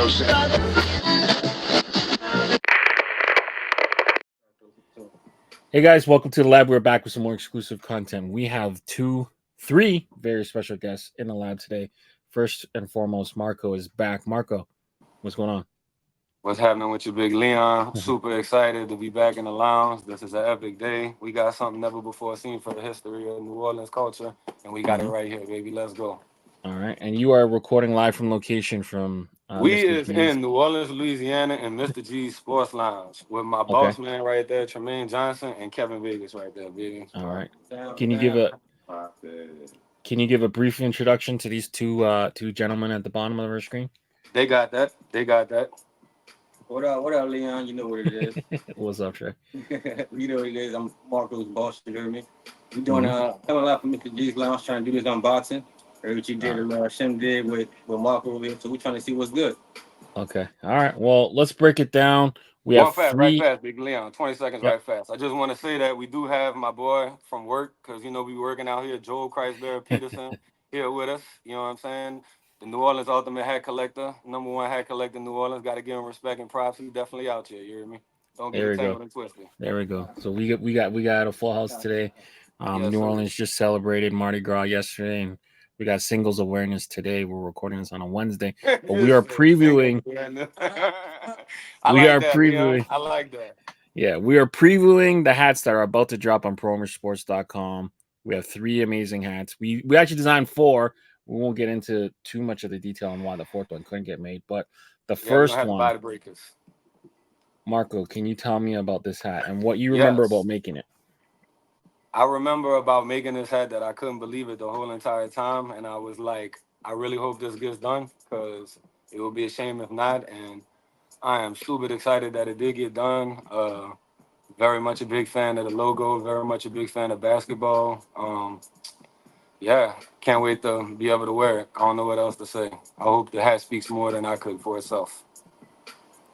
Hey guys, welcome to the lab. We're back with some more exclusive content. We have three very special guests in the lab today. First and foremost, Marco is back. Marco, what's going on? What's happening with you, Big Leon? Super excited to be back in the lounge. This is an epic day. We got something never before seen for the history of New Orleans culture, and we got it right here, baby. Let's go. All right, and you are recording live from location from we Mr. is G's. in New Orleans, Louisiana, in Mr. G's Sports Lounge with my boss man right there, Tremaine Johnson, and Kevin Vegas right there, baby. All right. Can you give a brief introduction to these two gentlemen at the bottom of our screen? They got that. What up, Leon? You know what it is. What's up, Trey? You know what it is. I'm Marco's boss. You hear me? We doing coming live from Mr. G's Lounge, trying to do this unboxing. Heard what you did, Shem did with Marco over here. So we're trying to see what's good. Okay. All right. Well, let's break it down. We have right fast, Big Leon. 20 seconds, right fast. I just want to say that we do have my boy from work, because, you know, we working out here, Joel Chrysler Peterson, here with us. You know what I'm saying? The New Orleans Ultimate Hat Collector, #1 hat collector in New Orleans. Got to give him respect and props. He's definitely out here. You hear me? Don't get tangled and twisted. There we go. So we got a full house today. New Orleans just celebrated Mardi Gras yesterday, and we got singles awareness today. We're recording this on a Wednesday, but we are previewing. I like that. Yeah, we are previewing the hats that are about to drop on ProMersports.com. We have 3 amazing hats. We actually designed 4. We won't get into too much of the detail on why the 4th one couldn't get made, but the first one. Marco, can you tell me about this hat and what you remember about making it? I remember about making this hat that I couldn't believe it the whole entire time, and I was like, I really hope this gets done, because it would be a shame if not, and I am stupid excited that it did get done. Very much a big fan of the logo, very much a big fan of basketball. Can't wait to be able to wear it. I don't know what else to say. I hope the hat speaks more than I could for itself.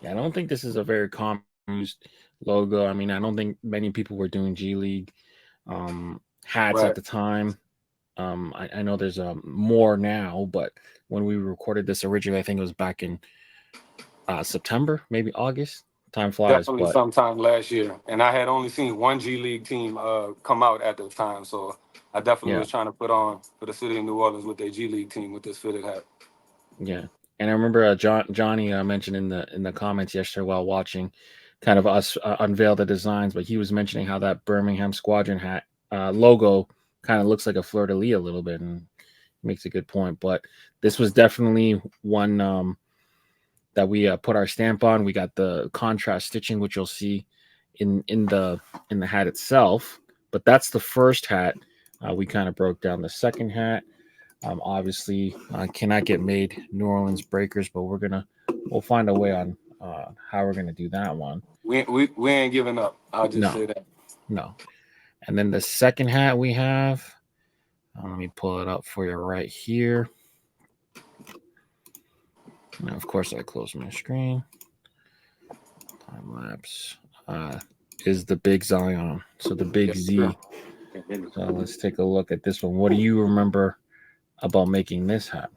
Yeah, I don't think this is a very common used logo. I mean, I don't think many people were doing G League hats at the time. I know there's more now, but when we recorded this originally, I think it was back in September, maybe August. Time flies. Definitely sometime last year. And I had only seen one G League team come out at the time, so I definitely was trying to put on for the city of New Orleans with their G League team with this fitted hat. Yeah. And I remember Johnny mentioned in the comments yesterday while watching kind of us unveil the designs, but he was mentioning how that Birmingham Squadron hat logo kind of looks like a fleur-de-lis a little bit, and makes a good point. But this was definitely one that we put our stamp on. We got the contrast stitching, which you'll see in the hat itself. But that's the first hat. We kind of broke down the second hat. Obviously, cannot get made New Orleans Breakers, but we'll find a way on how we're gonna do that one. We ain't giving up. I'll just say that. No. And then the second hat we have, let me pull it up for you right here. Now, of course, I close my screen. Time lapse is the Big Zion. So the Big Z. So let's take a look at this one. What do you remember about making this hat?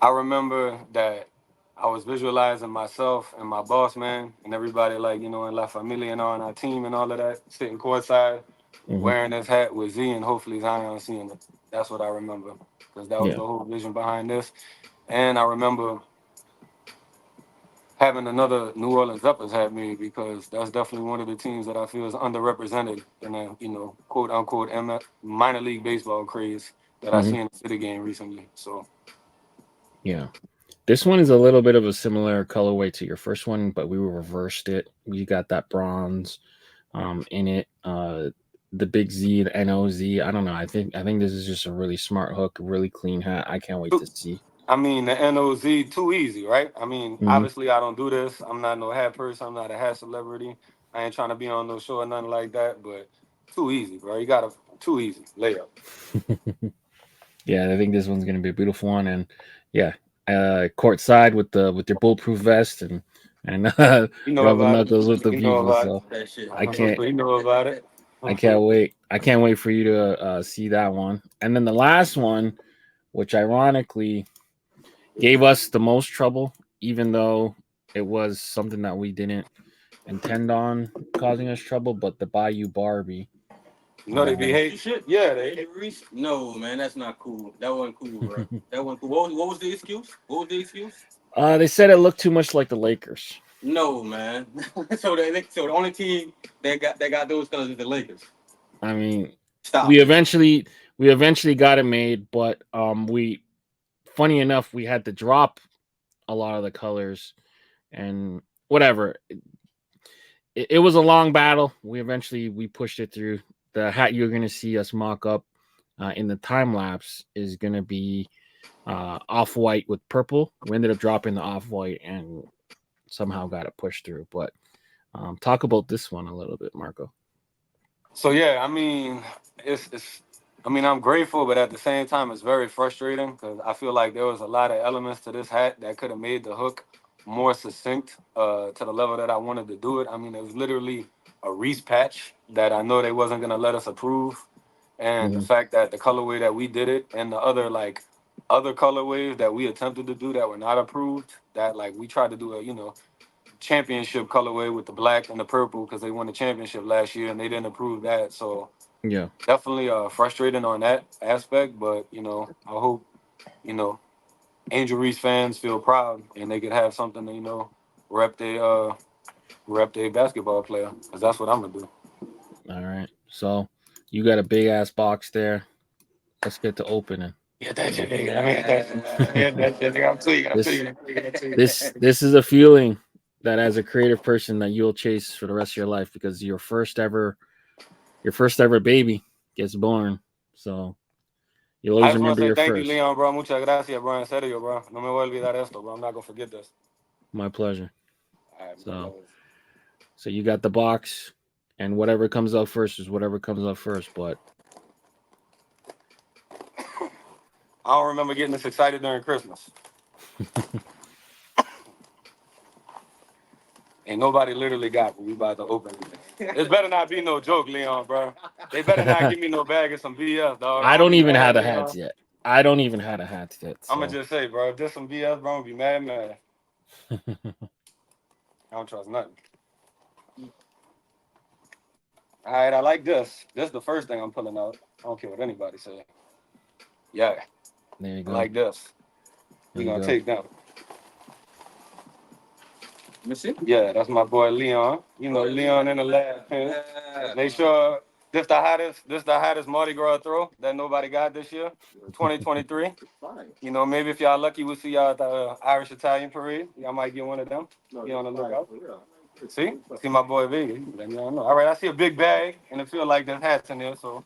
I remember that I was visualizing myself and my boss man and everybody, like, you know, in La Familia and on our team and all of that, sitting courtside, wearing this hat with Z and hopefully Zion seeing it. That's what I remember, because that was the whole vision behind this. And I remember having another New Orleans Zephyrs hat made, because that's definitely one of the teams that I feel is underrepresented in a, you know, quote unquote minor league baseball craze that I seen in the city game recently. So yeah, this one is a little bit of a similar colorway to your first one, but we reversed it. We got that bronze in it. The Big Z, the NOZ. I don't know. I think this is just a really smart hook, really clean hat. I can't wait to see. I mean, the NOZ, too easy, right? I mean, obviously, I don't do this. I'm not no hat person. I'm not a hat celebrity. I ain't trying to be on no show or nothing like that, but too easy, bro. You got too easy layup. Yeah, I think this one's going to be a beautiful one. And yeah, courtside with your bulletproof vest and rubbing knuckles with the people. So I can't. You know about it. I can't wait. I can't wait for you to see that one. And then the last one, which ironically gave us the most trouble, even though it was something that we didn't intend on causing us trouble. But the Bayou Barbie, You know they be hating shit. Yeah, they. No, man, that's not cool. That wasn't cool, bro. That wasn't cool. What was the excuse? What was the excuse? they said it looked too much like the Lakers. No, man. So the only team that got those colors is the Lakers. I mean, Stop. we eventually got it made, but we funny enough we had to drop a lot of the colors and whatever. It was a long battle. We pushed it through. The hat you're going to see us mock up in the time lapse is going to be off white with purple. We ended up dropping the off white and somehow got it pushed through. But talk about this one a little bit, Marco. So yeah, I mean, it's. I mean, I'm grateful, but at the same time, it's very frustrating because I feel like there was a lot of elements to this hat that could have made the hook more succinct to the level that I wanted to do it. I mean, it was literally a Reese patch that I know they wasn't gonna let us approve, and the fact that the colorway that we did it and the other colorways that we attempted to do that were not approved, that like we tried to do a championship colorway with the black and the purple because they won the championship last year and they didn't approve that. So Yeah, definitely frustrating on that aspect, but I hope Angel Reese fans feel proud and they could have something to rep their basketball player because that's what I'm gonna do. all right. So you got a big ass box there. Let's get to opening. Yeah, that's your nigga. I mean, that's your nigga. I'm tweaking. This is a feeling that as a creative person that you'll chase for the rest of your life because your first ever baby gets born. So you'll I always just want remember to say your thank you, first. Leon, bro. Muchas gracias, bro. En serio, bro. No me voy a olvidar esto, bro. I'm not gonna forget this. My pleasure. All right, So you got the box, and whatever comes out first is whatever comes out first. But I don't remember getting this excited during Christmas. And nobody literally got what we about to open. This better not be no joke, Leon, bro. They better not give me no bag of some BS, dog. I don't be even mad, have the Leon. hats yet. I don't even have the hats yet. So. I'm gonna just say, bro, if there's some BS, bro, I'm gonna be mad. I don't trust nothing. All right, I like this. This is the first thing I'm pulling out. I don't care what anybody say. Yeah, There you I go. like this. We're There you gonna go. take them. Let me see. Yeah, that's my boy Leon. Leon in the lab. Make sure this the hottest Mardi Gras throw that nobody got this year, 2023. Maybe if y'all lucky, we'll see y'all at the Irish Italian parade. Y'all might get one of them. Be on the lookout. See my boy Big. Let me know. All right, I see a big bag, and it feel like there's hats in there. So.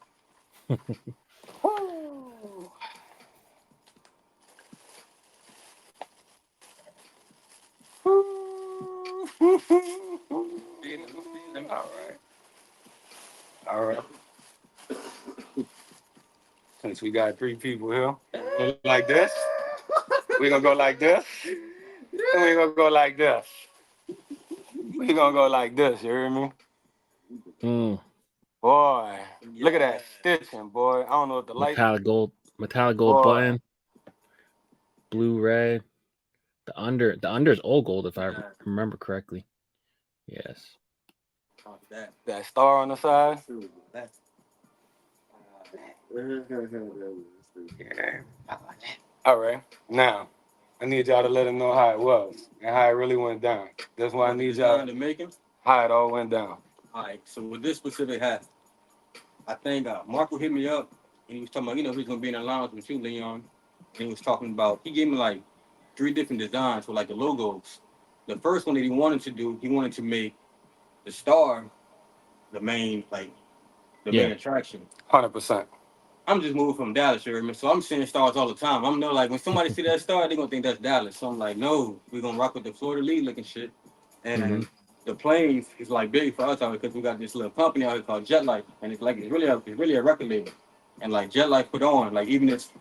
All right. Since we got 3 people here, like this, we're gonna go like this, and we're gonna go like this. We're gonna go like this, you hear me? Boy, look at that stitching, boy. I don't know if the light. Metallic gold Boy. button, blue, red. The under is all gold if I remember correctly. Yes. That star on the side. All right, now I need y'all to let them know how it was and how it really went down. That's why I need y'all to make him. How it all went down. All right. So with this specific hat, I think Marco hit me up and he was talking about he's gonna be in the lounge with you, Leon. And he was talking about he gave me like 3 different designs for like the logos. The first one that he wanted to make the star the main main attraction. 100%. I'm just moving from Dallas, so I'm seeing stars all the time. I'm like when somebody see that star, they're gonna think that's Dallas. So I'm like, no, we're gonna rock with the Florida League looking shit. And the planes is like big for us out here because we got this little company out here called Jet Life, and it's really a record label. And like Jet Life put on even this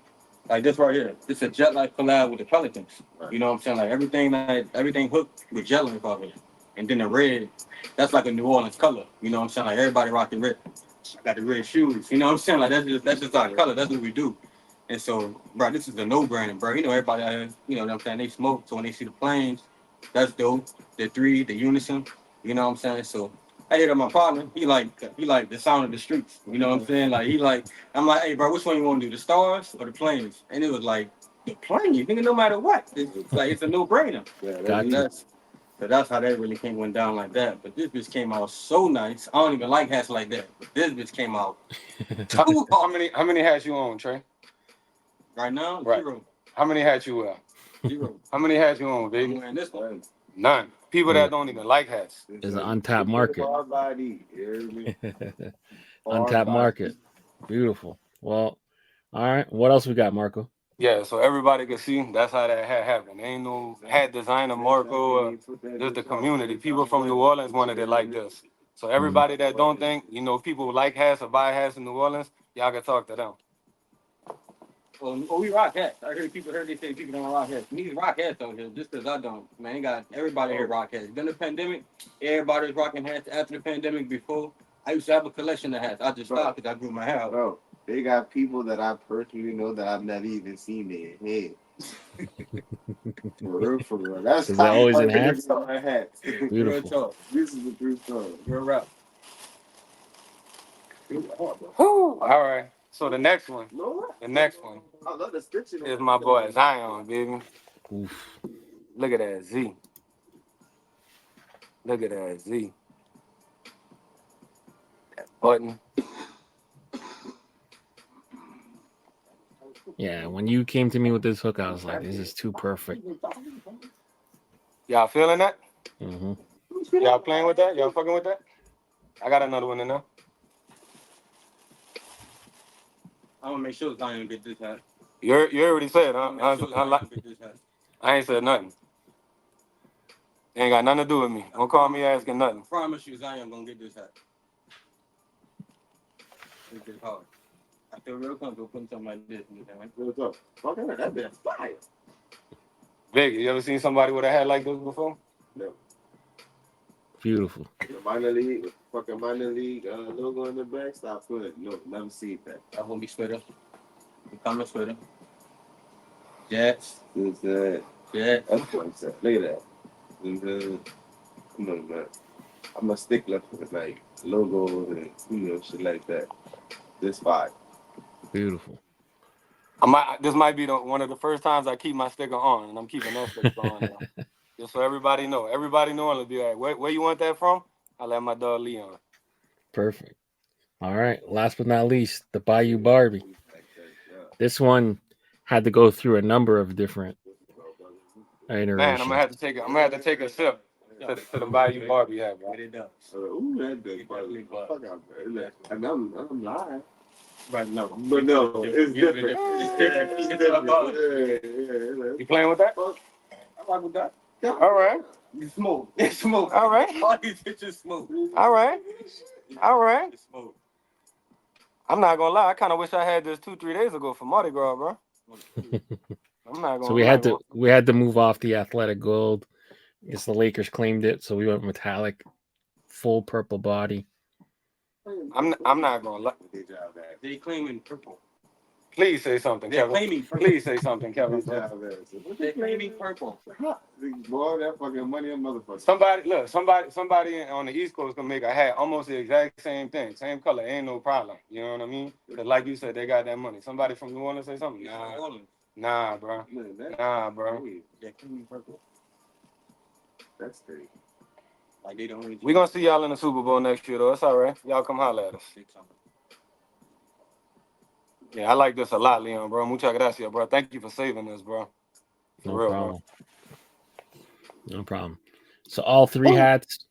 like this right here. This is a Jet Life collab with the Pelicans. Right. You know what I'm saying? Like everything hooked with Jet Life out here. And then the red, that's like a New Orleans color. You know what I'm saying? Like everybody rocking red. I got the red shoes. You know what I'm saying? Like that's just our color. That's what we do. And so, bro, this is a no-brainer, bro. You know, everybody out here, you know what I'm saying, they smoke. So when they see the planes, that's dope. The three, the unison, you know what I'm saying? So I hit up my partner. He like the sound of the streets. You know what I'm saying? Like I'm like, hey, bro, which one you want to do, the stars or the planes? And it was like, the planes, nigga, no matter what. It's like it's a no-brainer. Got you. So that's how that really went down like that. But this bitch came out so nice. I don't even like hats like that. But this bitch came out too hard. How many hats you own, Trey? Right now, Right. 0. How many hats you wear? 0. How many hats you own, I'm baby? wearing this one. None. People that don't even like hats. It's an untapped market. Body, Untapped market. Beautiful. Well, all right. What else we got, Marco? Yeah, so everybody can see that's how that hat happened. Ain't no hat designer, Marco, just the community. People from New Orleans wanted it like this. So everybody that don't think, you know, people like hats or buy hats in New Orleans, y'all can talk to them. Well, we rock hats. I heard they say people don't rock hats. These rock hats out here, just because I don't. Man, you got everybody here rock hats. During the pandemic, everybody was rocking hats. After the pandemic, before, I used to have a collection of hats. I just stopped because I grew my hair out. Bro, they got people that I personally know that I've never even seen their head. For real. That's Is it always in hats? My hats. Beautiful. This is the true story. You're a rap. All right. So the next one I love the stitching is my boy Zion, baby. Oof. Look at that Z. Look at that Z. That button. Yeah, when you came to me with this hook, I was like, this is too perfect. Y'all feeling that? Mm-hmm. Y'all playing with that? Y'all fucking with that? I got another one in there. I'm going to make sure Zion get this hat. You already said, huh? Get this hat. I ain't said nothing. Ain't got nothing to do with me. Don't call me asking nothing. I promise you Zion going to get this hat. It's just hard. I feel real comfortable putting something like this in the hand. What's up? Okay, that bitch fire. Vic, you ever seen somebody with a hat like this before? No. Beautiful. Minor league logo in the back. Stop putting. No, never seen that. I'm going to be Twitter. I'm coming Twitter. Jets. Who's that? Jets. That's what I'm saying. Look at that. Come on, man. I'm a stickler for like logos and shit like that. This vibe. Beautiful. This might be one of the first times I keep my sticker on, and I'm keeping that sticker on now. Just so everybody know. Everybody know it'll be like, where you want that from? I let my dog Leon. Perfect. All right. Last but not least, the Bayou Barbie. This one had to go through a number of different iterations. Man, I'm gonna have to take a sip to the Bayou Barbie hat, bro. Ooh, that good. Fuck out there. And I'm lying. Right, no. But no, it's different. It's different. Yeah. You playing with that? I rock with that. All right. You smoke. It's smoke. All right. All these bitches smoke. All right. All right. It's smoke. I'm not gonna lie. I kind of wish I had this 2-3 days ago for Mardi Gras, bro. I'm not gonna. So we had to move off the athletic gold. I guess the Lakers claimed it, so we went metallic, full purple body. I'm not gonna lie. They claiming purple. Please say something, They're Kevin. claiming purple. Please say something, Kevin. They're claiming purple. Boy, that fucking money, a motherfucker. Somebody on the East Coast can make a hat almost the exact same thing, same color, ain't no problem. You know what I mean? Because like you said, they got that money. Somebody from New Orleans say something? Nah, bro. Nah, bro. They're claiming purple. That's crazy. Like they don't really. We gonna see y'all in the Super Bowl next year, though. It's all right. Y'all come holler at us. Yeah, I like this a lot, Leon, bro. Muchas gracias, bro. Thank you for saving this, bro. For No real, problem. No problem. So all three hats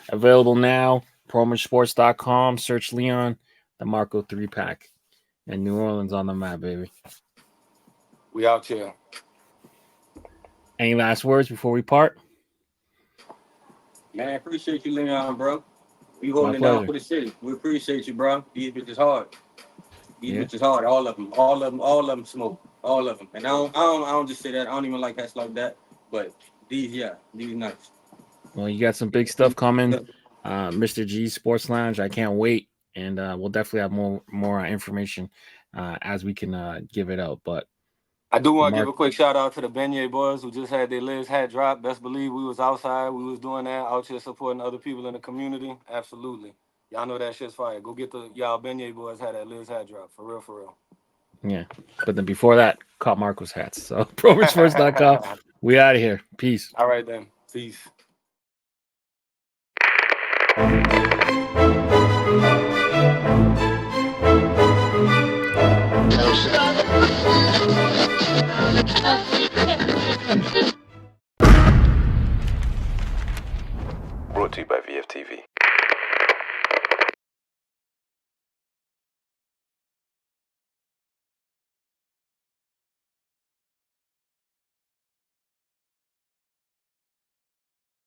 available now. ProMosports.com. Search Leon, the Marco 3-pack. And New Orleans on the map, baby. We out here. Any last words before we part? Man, I appreciate you, Leon, bro. You holding it down for the city. We appreciate you, bro. These bitches hard. These bitches hard. All of them smoke. All of them. And I don't just say that. I don't even like hats like that. But these nice. Well, you got some big stuff coming. Mr. G Sports Lounge. I can't wait and we'll definitely have more information as we can give it out. But I do want to give Mark, a quick shout out to the Beignet boys who just had their Liz hat drop. Best believe we was outside. We was doing that, out here supporting other people in the community. Absolutely. Y'all know that shit's fire. Go get the y'all Beignet boys had that Liz hat drop. For real, for real. yeah. But then before that, caught Marcos hats. So ProRichFirst.com. We out of here. Peace. All right then. Peace. Brought to you by VFTV.